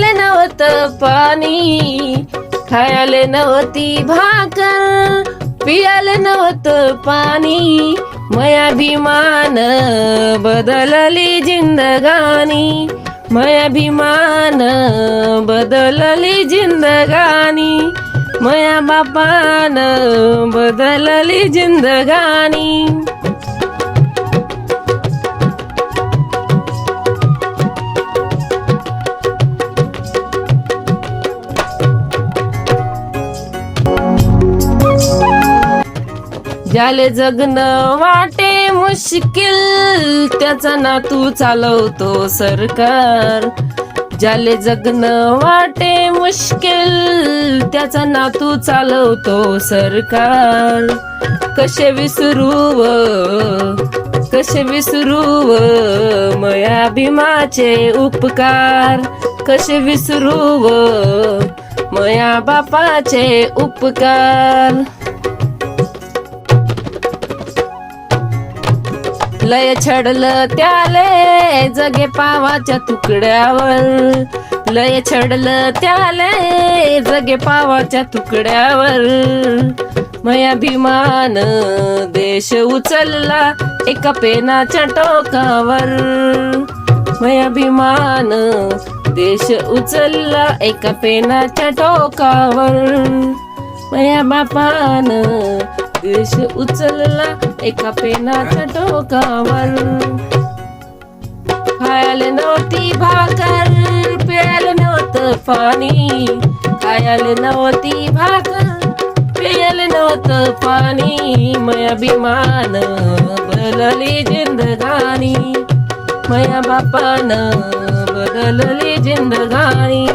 पियाले नव्हत पाणी, खायले नव्हती भाकर, पियाले नव्हत पाणी, मयाभिमान बदलली जिंदगानी, मयाभिमान बदलली जिंदगानी, मया बापान बदलली जिंदगानी. ज्याले जगणं वाटे मुश्किल, त्याचा नातू चालवतो सरकार. ज्याले जगणं वाटे मुश्किल, त्याचा नातू चालवतो सरकार. कसे विसरू मया भीमाचे उपकार, कसे विसरू मया बापाचे उपकार. लय छडलं त्याले जगे पावाच्या तुकड्यावर, लय छडलं त्याले जगे पावाच्या तुकड्यावर. मया भीमान देश उचलला एका पेनाच्या टोकावर, मया भीमान देश उचलला एका पेनाच्या टोकावर. मया बापान देश उचलला एका पेनाच्या टोकावर. खायला नव्हती भाकर, प्यायला नव्हतं पाणी, खायला नव्हती भाकर, प्यायला नव्हतं पाणी, मया भीमान बदलली जिंदगानी, मया बापान बदलली जिंदगानी.